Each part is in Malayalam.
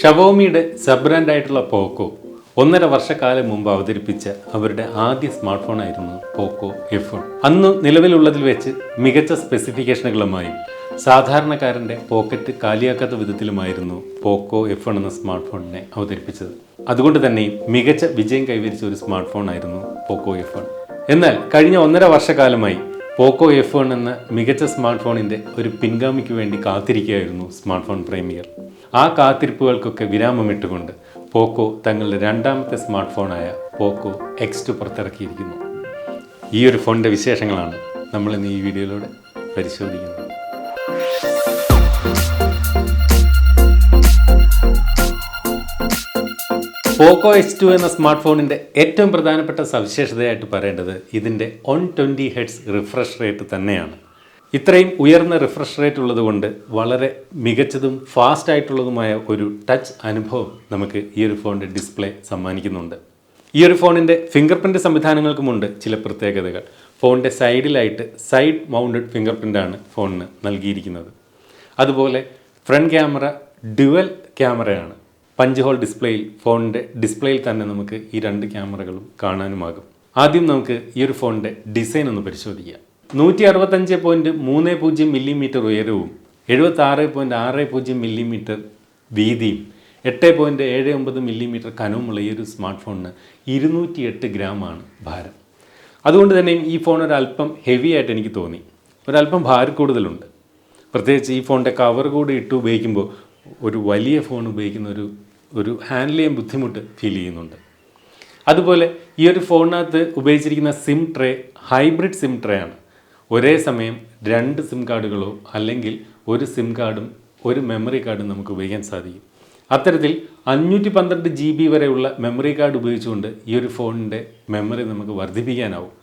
ഷവോമിയുടെ സബ് ബ്രാൻഡായിട്ടുള്ള പോക്കോ 1.5 വർഷക്കാലം മുമ്പ് അവതരിപ്പിച്ച അവരുടെ ആദ്യ സ്മാർട്ട് ഫോൺ ആയിരുന്നു പോക്കോ F1. അന്ന് നിലവിലുള്ളതിൽ വെച്ച് മികച്ച സ്പെസിഫിക്കേഷനുകളുമായും സാധാരണക്കാരൻ്റെ പോക്കറ്റ് കാലിയാക്കാത്ത വിധത്തിലുമായിരുന്നു പോക്കോ F1 എന്ന സ്മാർട്ട് ഫോണിനെ അവതരിപ്പിച്ചത്. അതുകൊണ്ട് തന്നെ മികച്ച വിജയം കൈവരിച്ച ഒരു സ്മാർട്ട് ഫോൺ ആയിരുന്നു പോക്കോ F1. എന്നാൽ കഴിഞ്ഞ 1.5 വർഷക്കാലമായി പോക്കോ F1 എന്ന മികച്ച സ്മാർട്ട് ഫോണിൻ്റെ ഒരു പിൻഗാമിക്ക് വേണ്ടി കാത്തിരിക്കുകയായിരുന്നു സ്മാർട്ട് ഫോൺ പ്രേമികൾ. ആ കാത്തിരിപ്പുകൾക്കൊക്കെ വിരാമമിട്ടുകൊണ്ട് പോക്കോ തങ്ങളുടെ രണ്ടാമത്തെ സ്മാർട്ട് ഫോണായ പോക്കോ X2 പുറത്തിറക്കിയിരിക്കുന്നു. ഈ ഒരു ഫോണിൻ്റെ വിശേഷങ്ങളാണ് നമ്മളിന്ന് ഈ വീഡിയോയിലൂടെ പരിശോധിക്കുന്നത്. പോക്കോ X2 എന്ന സ്മാർട്ട് ഫോണിൻ്റെ ഏറ്റവും പ്രധാനപ്പെട്ട സവിശേഷതയായിട്ട് പറയേണ്ടത് ഇതിൻ്റെ 120 Hz റിഫ്രഷ് റേറ്റ് തന്നെയാണ്. ഇത്രയും ഉയർന്ന റിഫ്രഷ് റേറ്റ് ഉള്ളതുകൊണ്ട് വളരെ മികച്ചതും ഫാസ്റ്റ് ആയിട്ടുള്ളതുമായ ഒരു ടച്ച് അനുഭവം നമുക്ക് ഈ ഒരു ഫോണിൻ്റെ ഡിസ്പ്ലേ സമ്മാനിക്കുന്നുണ്ട്. ഈ ഒരു ഫോണിൻ്റെ ഫിംഗർ പ്രിൻ്റ് സംവിധാനങ്ങൾക്കുമുണ്ട് ചില പ്രത്യേകതകൾ. ഫോണിൻ്റെ സൈഡിലായിട്ട് സൈഡ് മൗണ്ടഡ് ഫിംഗർ പ്രിൻ്റാണ് ഫോണിന് നൽകിയിരിക്കുന്നത്. അതുപോലെ ഫ്രണ്ട് ക്യാമറ ഡ്യുവൽ ക്യാമറയാണ്. പഞ്ച് ഹോൾ ഡിസ്പ്ലേയിൽ ഫോണിൻ്റെ ഡിസ്പ്ലേയിൽ തന്നെ നമുക്ക് ഈ 2 ക്യാമറകളും കാണാനുമാകും. ആദ്യം നമുക്ക് ഈ ഒരു ഫോണിൻ്റെ ഡിസൈൻ ഒന്ന് പരിശോധിക്കാം. 165.30 മില്ലിമീറ്റർ ഉയരവും 76.60 മില്ലിമീറ്റർ വീതിയും 8.79 മില്ലിമീറ്റർ കനവുമുള്ള ഈ ഒരു സ്മാർട്ട് ഫോണിന് 208 ഗ്രാമാണ് ഭാരം. അതുകൊണ്ട് തന്നെ ഈ ഫോൺ ഒരല്പം ഹെവി ആയിട്ട് എനിക്ക് തോന്നി. ഒരല്പം ഭാരം കൂടുതലുണ്ട്. പ്രത്യേകിച്ച് ഈ ഫോണിൻ്റെ കവർ കൂടി ഇട്ട് ഉപയോഗിക്കുമ്പോൾ ഒരു വലിയ ഫോൺ ഉപയോഗിക്കുന്ന ഒരു ഹാൻഡിൽ ചെയ്യാൻ ബുദ്ധിമുട്ട് ഫീൽ ചെയ്യുന്നുണ്ട്. അതുപോലെ ഈ ഒരു ഫോണിനകത്ത് ഉപയോഗിച്ചിരിക്കുന്ന SIM tray hybrid SIM tray ആണ്. ഒരേ സമയം 2 സിം കാർഡുകളോ അല്ലെങ്കിൽ ഒരു സിം കാർഡും ഒരു മെമ്മറി കാർഡും നമുക്ക് ഉപയോഗിക്കാൻ സാധിക്കും. അത്തരത്തിൽ 512 GB വരെയുള്ള മെമ്മറി കാർഡ് ഉപയോഗിച്ചുകൊണ്ട് ഈ ഒരു ഫോണിൻ്റെ മെമ്മറി നമുക്ക് വർദ്ധിപ്പിക്കാനാവും.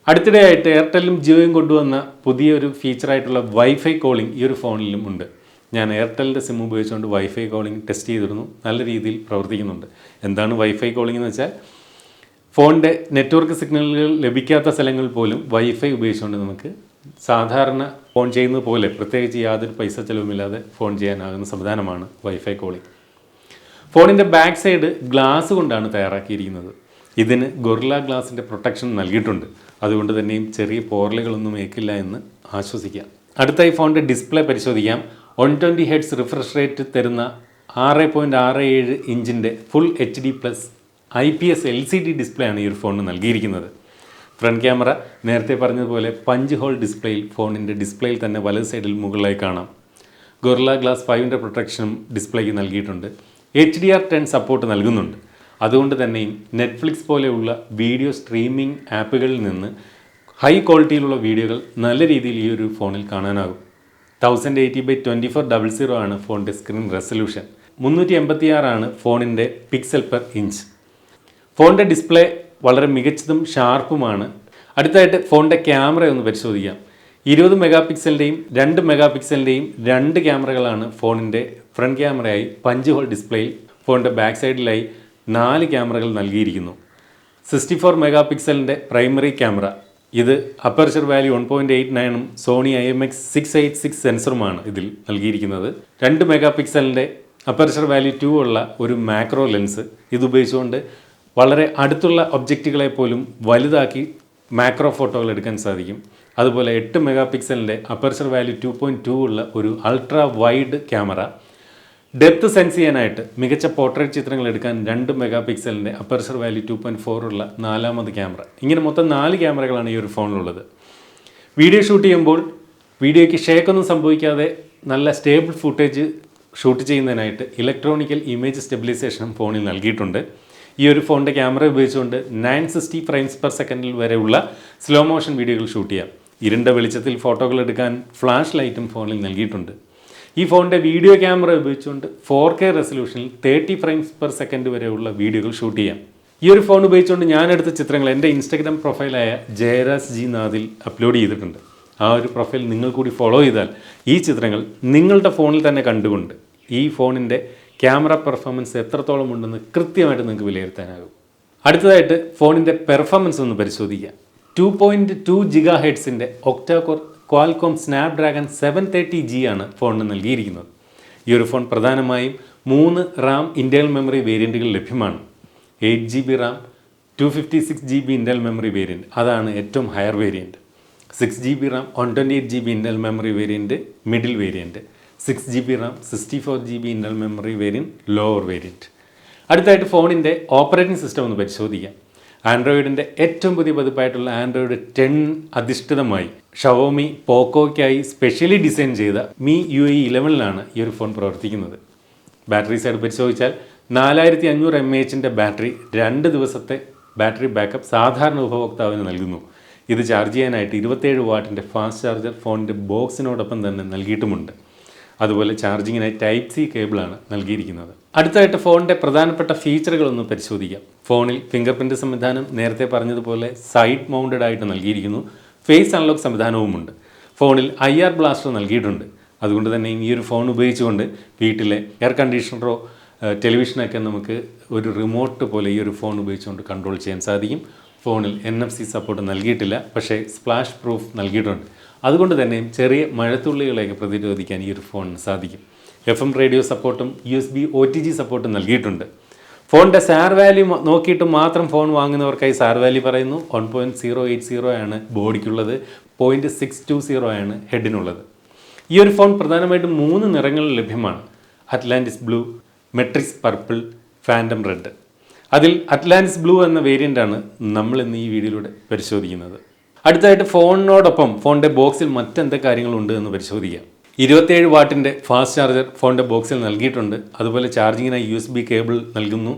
അടുത്തിടെയായിട്ട് എയർടെല്ലും ജിയോയും കൊണ്ടുവന്ന പുതിയൊരു ഫീച്ചറായിട്ടുള്ള വൈഫൈ കോളിംഗ് ഈ ഒരു ഫോണിലും ഉണ്ട്. ഞാൻ എയർടെലിൻ്റെ സിം ഉപയോഗിച്ചുകൊണ്ട് വൈഫൈ കോളിംഗ് ടെസ്റ്റ് ചെയ്തിരുന്നു. നല്ല രീതിയിൽ പ്രവർത്തിക്കുന്നുണ്ട്. എന്താണ് വൈഫൈ കോളിംഗ് എന്ന് വെച്ചാൽ ഫോണിൻ്റെ നെറ്റ്വർക്ക് സിഗ്നലുകൾ ലഭിക്കാത്ത സ്ഥലങ്ങളിൽ പോലും വൈഫൈ ഉപയോഗിച്ചുകൊണ്ട് നമുക്ക് സാധാരണ ഫോൺ ചെയ്യുന്നത് പോലെ പ്രത്യേകിച്ച് യാതൊരു പൈസ ചിലവുമില്ലാതെ ഫോൺ ചെയ്യാനാകുന്ന സംവിധാനമാണ് വൈഫൈ കോളിംഗ്. ഫോണിൻ്റെ ബാക്ക് സൈഡ് ഗ്ലാസ് കൊണ്ടാണ് തയ്യാറാക്കിയിരിക്കുന്നത്. ഇതിന് ഗൊറില്ല ഗ്ലാസിൻ്റെ പ്രൊട്ടക്ഷൻ നൽകിയിട്ടുണ്ട്. അതുകൊണ്ട് തന്നെയും ചെറിയ പോറലുകളൊന്നും ഏൽക്കില്ല എന്ന് ആശ്വസിക്കാം. അടുത്തായി ഫോണിൻ്റെ ഡിസ്പ്ലേ പരിശോധിക്കാം. 120 Hz റിഫ്രഷ് റേറ്റ് തരുന്ന 6.67 ഇഞ്ചിൻ്റെ full HD+ IPS LCD display ആണ് ഈ ഒരു ഫോണിന് നൽകിയിരിക്കുന്നത്. ഫ്രണ്ട് ക്യാമറ നേരത്തെ പറഞ്ഞതുപോലെ പഞ്ച് ഹോൾ ഡിസ്പ്ലേയിൽ ഫോണിൻ്റെ ഡിസ്പ്ലേയിൽ തന്നെ വലത് സൈഡിൽ മുകളിലായി കാണാം. ഗൊറില്ല ഗ്ലാസ് 5ൻ്റെ പ്രൊട്ടക്ഷനും ഡിസ്പ്ലേക്ക് നൽകിയിട്ടുണ്ട്. HDR10 സപ്പോർട്ട് നൽകുന്നുണ്ട്. അതുകൊണ്ട് തന്നെയും നെറ്റ്ഫ്ലിക്സ് പോലെയുള്ള വീഡിയോ സ്ട്രീമിംഗ് ആപ്പുകളിൽ നിന്ന് ഹൈ ക്വാളിറ്റിയിലുള്ള വീഡിയോകൾ നല്ല രീതിയിൽ ഈ ഒരു ഫോണിൽ കാണാനാകും. 1080x2400 ആണ് ഫോണിൻ്റെ സ്ക്രീൻ റെസൊല്യൂഷൻ. 386 ആണ് ഫോണിൻ്റെ പിക്സൽ പെർ ഇഞ്ച്. ഫോണിൻ്റെ ഡിസ്പ്ലേ വളരെ മികച്ചതും ഷാർപ്പുമാണ്. അടുത്തായിട്ട് ഫോണിൻ്റെ ക്യാമറ ഒന്ന് പരിശോധിക്കാം. 20 മെഗാ പിക്സലിൻ്റെയും 2 മെഗാ പിക്സലിൻ്റെയും 2 ക്യാമറകളാണ് ഫോണിൻ്റെ ഫ്രണ്ട് ക്യാമറയായി പഞ്ച് ഹോൾ ഡിസ്പ്ലേയിൽ. ഫോണിൻ്റെ ബാക്ക് സൈഡിലായി 4 ക്യാമറകൾ നൽകിയിരിക്കുന്നു. 64 മെഗാ പിക്സലിൻ്റെ പ്രൈമറി ക്യാമറ. ഇത് അപ്പർച്ചർ വാല്യൂ 1.89ഉം സോണി IMX686 സെൻസറുമാണ് ഇതിൽ നൽകിയിരിക്കുന്നത്. 2 മെഗാ പിക്സലിൻ്റെ അപ്പർച്ചർ വാല്യൂ 2 ഉള്ള ഒരു മാക്രോ ലെൻസ്. ഇതുപയോഗിച്ചുകൊണ്ട് വളരെ അടുത്തുള്ള ഒബ്ജക്റ്റുകളെ പോലും വലുതാക്കി മാക്രോ ഫോട്ടോകൾ എടുക്കാൻ സാധിക്കും. അതുപോലെ 8 മെഗാ പിക്സലിൻ്റെ അപ്പർച്ചർ വാല്യൂ 2.2 ഉള്ള ഒരു ultra wide camera. Depth sense ചെയ്യാനായിട്ട് മികച്ച പോർട്രേറ്റ് ചിത്രങ്ങൾ എടുക്കാൻ 2 മെഗാ പിക്സലിൻ്റെ അപ്പർച്ചർ വാല്യൂ 2.4 ഉള്ള 4ാമത് ക്യാമറ. ഇങ്ങനെ മൊത്തം 4 ക്യാമറകളാണ് ഈ ഒരു ഫോണിലുള്ളത്. വീഡിയോ ഷൂട്ട് ചെയ്യുമ്പോൾ വീഡിയോയ്ക്ക് ഷേക്കൊന്നും സംഭവിക്കാതെ നല്ല സ്റ്റേബിൾ ഫുട്ടേജ് ഷൂട്ട് ചെയ്യുന്നതിനായിട്ട് ഇലക്ട്രോണിക്കൽ ഇമേജ് സ്റ്റെബിലൈസേഷനും ഫോണിൽ നൽകിയിട്ടുണ്ട്. ഈ ഒരു ഫോണിൻ്റെ ക്യാമറ ഉപയോഗിച്ചുകൊണ്ട് 960 ഫ്രെയിംസ് പെർ സെക്കൻഡിൽ വരെയുള്ള സ്ലോ മോഷൻ വീഡിയോകൾ ഷൂട്ട് ചെയ്യാം. ഇരുണ്ട വെളിച്ചത്തിൽ ഫോട്ടോകൾ എടുക്കാൻ ഫ്ലാഷ് ലൈറ്റും ഫോണിൽ നൽകിയിട്ടുണ്ട്. ഈ ഫോണിൻ്റെ വീഡിയോ ക്യാമറ ഉപയോഗിച്ചുകൊണ്ട് 4K റെസൊല്യൂഷനിൽ 30 ഫ്രെയിംസ് പെർ സെക്കൻഡ് വരെയുള്ള വീഡിയോകൾ ഷൂട്ട് ചെയ്യാം. ഈ ഒരു ഫോൺ ഉപയോഗിച്ചുകൊണ്ട് ഞാനെടുത്ത ചിത്രങ്ങൾ എൻ്റെ ഇൻസ്റ്റഗ്രാം പ്രൊഫൈലായ ജയരാജ് ജി നാദിൽ അപ്ലോഡ് ചെയ്തിട്ടുണ്ട്. ആ ഒരു പ്രൊഫൈൽ നിങ്ങൾ കൂടി ഫോളോ ചെയ്താൽ ഈ ചിത്രങ്ങൾ നിങ്ങളുടെ ഫോണിൽ തന്നെ കണ്ടുകൊണ്ട് ഈ ഫോണിൻ്റെ ക്യാമറ പെർഫോമൻസ് എത്രത്തോളം ഉണ്ടെന്ന് കൃത്യമായിട്ട് നിങ്ങൾക്ക് വിലയിരുത്താനാകും. അടുത്തതായിട്ട് ഫോണിൻ്റെ പെർഫോമൻസ് ഒന്ന് പരിശോധിക്കാം. 2.2 GHz octa-core Qualcomm Snapdragon 730G ആണ് ഫോണിന് നൽകിയിരിക്കുന്നത്. ഈ ഒരു ഫോൺ പ്രധാനമായും 3 റാം ഇൻറ്റേർണൽ മെമ്മറി വേരിയൻറ്റുകൾ ലഭ്യമാണ്. 8 GB Ram, 256 GB internal memory variant, അതാണ് ഏറ്റവും higher variant. 6 GB Ram, 128 GB internal memory variant middle variant. 6 GB Ram, 64 GB internal memory variant lower variant. അടുത്തായിട്ട് ഫോണിൻ്റെ ഓപ്പറേറ്റിംഗ് സിസ്റ്റം ഒന്ന് പരിശോധിക്കാം. ആൻഡ്രോയിഡിൻ്റെ ഏറ്റവും പുതിയ പതിപ്പായിട്ടുള്ള ആൻഡ്രോയിഡ് 10 അധിഷ്ഠിതമായി ഷവോമി പോക്കോയ്ക്കായി സ്പെഷ്യലി ഡിസൈൻ ചെയ്ത Mi UI 11 ഈ ഒരു ഫോൺ പ്രവർത്തിക്കുന്നത്. ബാറ്ററി സൈഡ് പരിശോധിച്ചാൽ 4500 mAh ബാറ്ററി 2 ദിവസത്തെ ബാറ്ററി ബാക്കപ്പ് സാധാരണ ഉപഭോക്താവിന് നൽകുന്നു. ഇത് ചാർജ് ചെയ്യാനായിട്ട് 27 വാട്ടിൻ്റെ ഫാസ്റ്റ് ചാർജർ ഫോണിൻ്റെ ബോക്സിനോടൊപ്പം തന്നെ നൽകിയിട്ടുമുണ്ട്. അതുപോലെ ചാർജിങ്ങിനായി Type-C കേബിളാണ് നൽകിയിരിക്കുന്നത്. അടുത്തായിട്ട് ഫോണിൻ്റെ പ്രധാനപ്പെട്ട ഫീച്ചറുകളൊന്ന് പരിശോധിക്കാം. ഫോണിൽ ഫിംഗർ പ്രിൻ്റ് സംവിധാനം നേരത്തെ പറഞ്ഞതുപോലെ സൈഡ് മൗണ്ടഡ് ആയിട്ട് നൽകിയിരിക്കുന്നു. ഫേസ് അൺലോക്ക് സംവിധാനവുമുണ്ട്. ഫോണിൽ IR ബ്ലാസ്റ്റർ നൽകിയിട്ടുണ്ട്. അതുകൊണ്ട് തന്നെ ഈ ഒരു ഫോൺ ഉപയോഗിച്ചുകൊണ്ട് വീട്ടിലെ എയർ കണ്ടീഷണറോ ടെലിവിഷനൊക്കെ നമുക്ക് ഒരു റിമോട്ട് പോലെ ഈ ഒരു ഫോൺ ഉപയോഗിച്ചുകൊണ്ട് കൺട്രോൾ ചെയ്യാൻ സാധിക്കും. ഫോണിൽ NFC സപ്പോർട്ട് നൽകിയിട്ടില്ല, പക്ഷേ സ്പ്ലാഷ് പ്രൂഫ് നൽകിയിട്ടുണ്ട്. അതുകൊണ്ട് തന്നെ ചെറിയ മഴത്തുള്ളികളെയൊക്കെ പ്രതിരോധിക്കാൻ ഈ ഒരു ഫോണിന് സാധിക്കും. FM റേഡിയോ സപ്പോർട്ടും USB OTG സപ്പോർട്ടും നൽകിയിട്ടുണ്ട്. ഫോണിൻ്റെ സാർ വാല്യൂ നോക്കിയിട്ട് മാത്രം ഫോൺ വാങ്ങുന്നവർക്കായി സാർ വാല്യൂ പറയുന്നു. 1.080 ആണ് ബോഡിക്കുള്ളത്, 0.620 ആണ് ഹെഡിനുള്ളത്. ഈ ഒരു ഫോൺ പ്രധാനമായിട്ടും 3 നിറങ്ങളിൽ ലഭ്യമാണ്. Atlantis blue, matrix purple, phantom red. അതിൽ അറ്റ്ലാന്റിസ് ബ്ലൂ എന്ന വേരിയൻ്റാണ് നമ്മൾ ഇന്ന് ഈ വീഡിയോയിലൂടെ പരിശോധിക്കുന്നത്. അടുത്തായിട്ട് ഫോണിനോടൊപ്പം ഫോണിൻ്റെ ബോക്സിൽ മറ്റെന്തൊക്കെ കാര്യങ്ങളുണ്ട് എന്ന് പരിശോധിക്കാം. 27 വാട്ടിൻ്റെ ഫാസ്റ്റ് ചാർജർ ഫോണിൻ്റെ ബോക്സിൽ നൽകിയിട്ടുണ്ട്. അതുപോലെ ചാർജിങ്ങിനായി USB കേബിൾ നൽകുന്നു.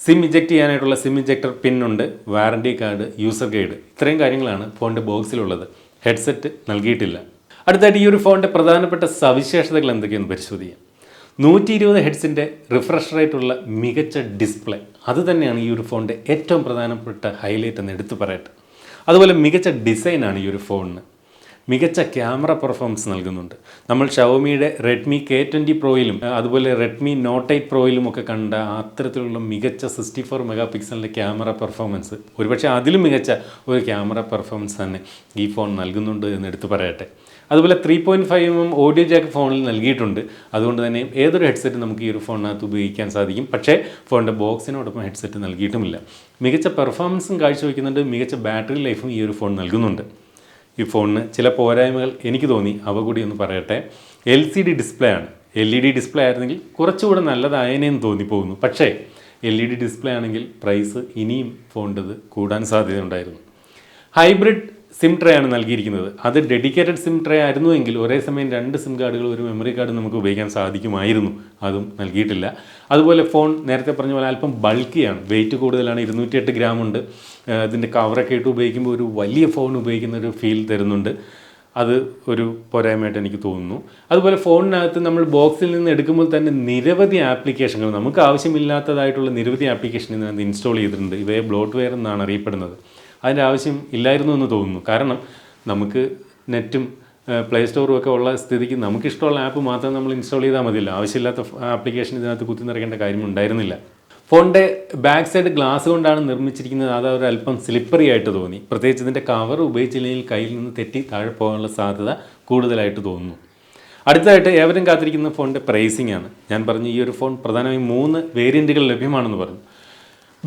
സിം ഇജക്റ്റ് ചെയ്യാനായിട്ടുള്ള സിം ഇജക്ടർ പിൻ ഉണ്ട്. വാറണ്ടി കാർഡ്, യൂസർ ഗൈഡ്, ഇത്രയും കാര്യങ്ങളാണ് ഫോണിൻ്റെ ബോക്സിലുള്ളത്. ഹെഡ്സെറ്റ് നൽകിയിട്ടില്ല. അടുത്തായിട്ട് ഈ ഒരു ഫോണിൻ്റെ പ്രധാനപ്പെട്ട സവിശേഷതകൾ എന്തൊക്കെയെന്ന് പരിശോധിക്കാം. 120 ഹെഡ്സിൻ്റെ റിഫ്രഷ് റേറ്റുള്ള മികച്ച ഡിസ്പ്ലേ, അത് തന്നെയാണ് ഈ ഒരു ഫോണിൻ്റെ ഏറ്റവും പ്രധാനപ്പെട്ട ഹൈലൈറ്റ് എന്ന് എടുത്തു പറയട്ടെ. അതുപോലെ മികച്ച ഡിസൈനാണ് ഈ ഒരു ഫോണിന്. മികച്ച ക്യാമറ പെർഫോമൻസ് നൽകുന്നുണ്ട്. നമ്മൾ ഷവോമിയുടെ റെഡ്മി K20 പ്രോയിലും അതുപോലെ റെഡ്മി നോട്ട് 8 പ്രോയിലും ഒക്കെ കണ്ട അത്തരത്തിലുള്ള മികച്ച 64 മെഗാ ക്യാമറ പെർഫോമൻസ്, ഒരുപക്ഷെ അതിലും മികച്ച ഒരു ക്യാമറ പെർഫോമൻസ് തന്നെ ഈ ഫോൺ നൽകുന്നുണ്ട് എന്ന് എടുത്തു പറയട്ടെ. അതുപോലെ 3.5mm ഓഡിയോ ജാക്ക് ഫോണിൽ നൽകിയിട്ടുണ്ട്. അതുകൊണ്ട് തന്നെ ഏതൊരു ഹെഡ്സെറ്റ് നമുക്ക് ഈ ഒരു ഫോണിനകത്ത് ഉപയോഗിക്കാൻ സാധിക്കും. പക്ഷേ ഫോണിൻ്റെ ബോക്സിനോടൊപ്പം ഹെഡ്സെറ്റ് നൽകിയിട്ടുമില്ല. മികച്ച പെർഫോമൻസും കാഴ്ചവെക്കുന്നുണ്ട്. മികച്ച ബാറ്ററി ലൈഫും ഈ ഒരു ഫോൺ നൽകുന്നുണ്ട്. ഈ ഫോണിന് ചില പോരായ്മകൾ എനിക്ക് തോന്നി, അവ കൂടി ഒന്ന് പറയട്ടെ. LCD ഡിസ്പ്ലേ ആണ്. LED ഡിസ്പ്ലേ ആയിരുന്നെങ്കിൽ കുറച്ചുകൂടെ നല്ലതായതിനെന്ന് തോന്നിപ്പോകുന്നു. പക്ഷേ LED ഡിസ്പ്ലേ ആണെങ്കിൽ പ്രൈസ് ഇനിയും ഫോണിൻ്റെത് കൂടാൻ സാധ്യതയുണ്ടായിരുന്നു. ഹൈബ്രിഡ് സിം ട്രേ ആണ് നൽകിയിരിക്കുന്നത്. അത് ഡെഡിക്കേറ്റഡ് സിം ട്രേ ആയിരുന്നുവെങ്കിൽ ഒരേ സമയം 2 സിം കാർഡുകൾ ഒരു മെമ്മറി കാർഡ് നമുക്ക് ഉപയോഗിക്കാൻ സാധിക്കുമായിരുന്നു. അതും നൽകിയിട്ടില്ല. അതുപോലെ ഫോൺ നേരത്തെ പറഞ്ഞ പോലെ അല്പം ബൾക്കിയാണ്, വെയിറ്റ് കൂടുതലാണ്. 208 ഗ്രാം ഉണ്ട്. ഇതിൻ്റെ കവറൊക്കെ ഇട്ട് ഉപയോഗിക്കുമ്പോൾ ഒരു വലിയ ഫോൺ ഉപയോഗിക്കുന്ന ഒരു ഫീൽ തരുന്നുണ്ട്. അത് ഒരു പോരായ്മയായിട്ട് എനിക്ക് തോന്നുന്നു. അതുപോലെ ഫോണിനകത്ത് നമ്മൾ ബോക്സിൽ നിന്ന് എടുക്കുമ്പോൾ തന്നെ നിരവധി ആപ്ലിക്കേഷനുകൾ, നമുക്ക് ആവശ്യമില്ലാത്തതായിട്ടുള്ള നിരവധി ആപ്ലിക്കേഷൻ ഇതിനകത്ത് ഇൻസ്റ്റാൾ ചെയ്തിട്ടുണ്ട്. ഇവയെ ബ്ലോട്ട്വെയർ എന്നാണ് അറിയപ്പെടുന്നത്. അതിൻ്റെ ആവശ്യം ഇല്ലായിരുന്നു എന്ന് തോന്നുന്നു. കാരണം നമുക്ക് നെറ്റും പ്ലേ സ്റ്റോറും ഒക്കെ ഉള്ള സ്ഥിതിക്ക് നമുക്കിഷ്ടമുള്ള ആപ്പ് മാത്രം നമ്മൾ ഇൻസ്റ്റാൾ ചെയ്താൽ മതിയല്ലോ. ആവശ്യമില്ലാത്ത ആപ്ലിക്കേഷൻ ഇതിനകത്ത് കുത്തി നിറയ്ക്കേണ്ട കാര്യം ഉണ്ടായിരുന്നില്ല. ഫോണിൻ്റെ ബാക്ക് സൈഡ് ഗ്ലാസ് കൊണ്ടാണ് നിർമ്മിച്ചിരിക്കുന്നത്. അത് ഒരു അല്പം സ്ലിപ്പറി ആയിട്ട് തോന്നി. പ്രത്യേകിച്ച് ഇതിൻ്റെ കവർ ഉപയോഗിച്ചില്ലെങ്കിൽ കയ്യിൽ നിന്ന് തെറ്റി താഴെ പോകാനുള്ള സാധ്യത കൂടുതലായിട്ട് തോന്നുന്നു. അടുത്തതായിട്ട് ഏവരും കാത്തിരിക്കുന്ന ഫോണിൻ്റെ പ്രൈസിംഗ് ആണ്. ഞാൻ പറഞ്ഞു ഈ ഒരു ഫോൺ പ്രധാനമായും 3 വേരിയൻറ്റുകൾ ലഭ്യമാണെന്ന് പറഞ്ഞു.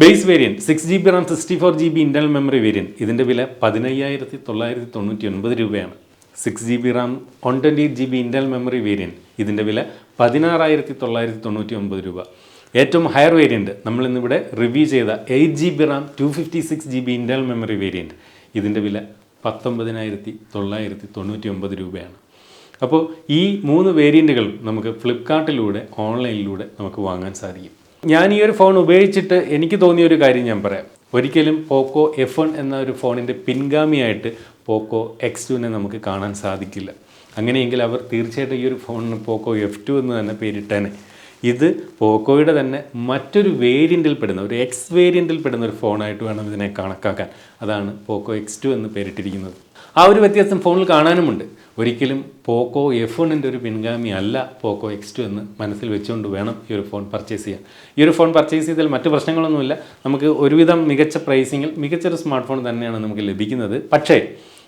Base variant 6 GB Ram 64 GB internal memory variant, ഇതിൻ്റെ വില 15,999 രൂപയാണ്. 6 GB Ram 128 GB internal memory variant, ഇതിൻ്റെ വില 16,999 രൂപ. ഏറ്റവും ഹയർ വേരിയൻറ്റ് നമ്മളിന്നിവിടെ റിവ്യൂ ചെയ്ത 8 GB Ram 256 GB internal memory variant, ഇതിൻ്റെ വില 19,999 രൂപയാണ്. അപ്പോൾ ഈ 3 വേരിയൻറ്റുകൾ നമുക്ക് ഫ്ലിപ്കാർട്ടിലൂടെ ഓൺലൈനിലൂടെ നമുക്ക് വാങ്ങാൻ സാധിക്കും. ഞാൻ ഈ ഒരു ഫോൺ ഉപയോഗിച്ചിട്ട് എനിക്ക് തോന്നിയൊരു കാര്യം ഞാൻ പറയാം. ഒരിക്കലും POCO F1 എന്ന ഒരു ഫോണിൻ്റെ പിൻഗാമിയായിട്ട് POCO X2 നമുക്ക് കാണാൻ സാധിക്കില്ല. അങ്ങനെയെങ്കിൽ അവർ തീർച്ചയായിട്ടും ഈ ഒരു ഫോണിന് POCO F2 എന്ന് തന്നെ പേരിട്ടേനെ. ഇത് പോക്കോയുടെ തന്നെ മറ്റൊരു വേരിയൻറ്റിൽ പെടുന്ന, ഒരു X വേരിയൻറ്റിൽ പെടുന്ന ഒരു ഫോണായിട്ട് വേണം ഇതിനെ കണക്കാക്കാൻ. അതാണ് POCO X2 എന്ന് പേരിട്ടിരിക്കുന്നത്. ആ ഒരു വ്യത്യാസം ഫോണിൽ കാണാനുമുണ്ട്. ഒരിക്കലും POCO F1 ഒരു പിൻഗാമി അല്ല POCO X2 എന്ന് മനസ്സിൽ വെച്ചുകൊണ്ട് വേണം ഈ ഒരു ഫോൺ പർച്ചേസ് ചെയ്യാൻ. ഈ ഒരു ഫോൺ പർച്ചേസ് ചെയ്താൽ മറ്റു പ്രശ്നങ്ങളൊന്നുമില്ല. നമുക്ക് ഒരുവിധം മികച്ച പ്രൈസിങ്ങിൽ മികച്ചൊരു സ്മാർട്ട് ഫോൺ തന്നെയാണ് നമുക്ക് ലഭിക്കുന്നത്. പക്ഷേ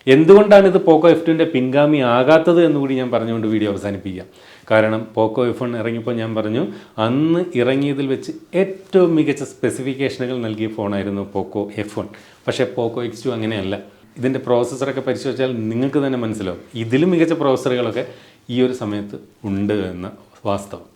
എന്തുകൊണ്ടാണ് ഇത് POCO F2 പിൻഗാമി ആകാത്തത് എന്നുകൂടി ഞാൻ പറഞ്ഞുകൊണ്ട് വീഡിയോ അവസാനിപ്പിക്കാം. കാരണം പോക്കോ F1 ഇറങ്ങിയപ്പോൾ ഞാൻ പറഞ്ഞു അന്ന് ഇറങ്ങിയതിൽ വെച്ച് ഏറ്റവും മികച്ച സ്പെസിഫിക്കേഷനുകൾ നൽകിയ ഫോണായിരുന്നു പോക്കോ F1. പക്ഷേ പോക്കോ X2 അങ്ങനെയല്ല. ഇതിൻ്റെ പ്രോസസ്സറൊക്കെ പരിശോധിച്ചാൽ നിങ്ങൾക്ക് തന്നെ മനസ്സിലാവും ഇതിലും മികച്ച പ്രോസസ്സറുകളൊക്കെ ഈ ഒരു സമയത്ത് ഉണ്ട് എന്ന വാസ്തവം.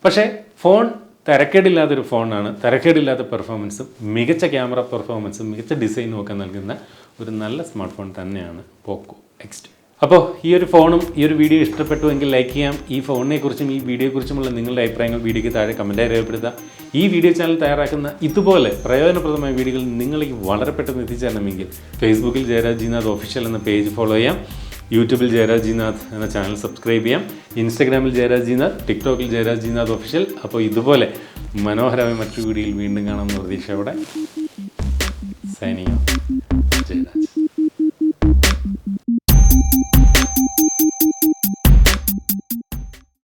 പക്ഷേ ഫോൺ തരക്കേടില്ലാത്തൊരു ഫോണാണ്. തരക്കേടില്ലാത്ത പെർഫോമൻസും മികച്ച ക്യാമറ പെർഫോമൻസും മികച്ച ഡിസൈനും ഒക്കെ നൽകുന്ന ഒരു നല്ല സ്മാർട്ട് ഫോൺ തന്നെയാണ് പോക്കോ X2. അപ്പോൾ ഈ ഒരു ഫോണും ഈ ഒരു വീഡിയോ ഇഷ്ടപ്പെട്ടുവെങ്കിൽ ലൈക്ക് ചെയ്യാം. ഈ ഫോണിനെക്കുറിച്ചും ഈ വീഡിയോയെക്കുറിച്ചുമുള്ള നിങ്ങളുടെ അഭിപ്രായങ്ങൾ വീഡിയോയ്ക്ക് താഴെ കമൻറ്റായി രേഖപ്പെടുത്താം. ഈ വീഡിയോ ചാനൽ തയ്യാറാക്കുന്ന ഇതുപോലെ പ്രയോജനപ്രദമായ വീഡിയോകൾ നിങ്ങളിലേക്ക് വളരെ പെട്ടെന്ന് എത്തിച്ചേരണമെങ്കിൽ ഫേസ്ബുക്കിൽ ജയരാജ് ജിനാഥ് ഒഫീഷ്യൽ എന്ന പേജ് ഫോളോ ചെയ്യാം, യൂട്യൂബിൽ ജയരാജ് ജിനാഥ് എന്ന ചാനൽ സബ്സ്ക്രൈബ് ചെയ്യാം, ഇൻസ്റ്റാഗ്രാമിൽ ജയരാജ് ജിനാഥ്, ടിക്ടോക്കിൽ ജയരാജ് ജിനാഥ് ഒഫീഷ്യൽ. അപ്പോൾ ഇതുപോലെ മനോഹരമായ മറ്റൊരു വീഡിയോയിൽ വീണ്ടും കാണാമെന്ന പ്രതീക്ഷയോടെ സൈനിങ് ഓഫ്. ജയരാജ്.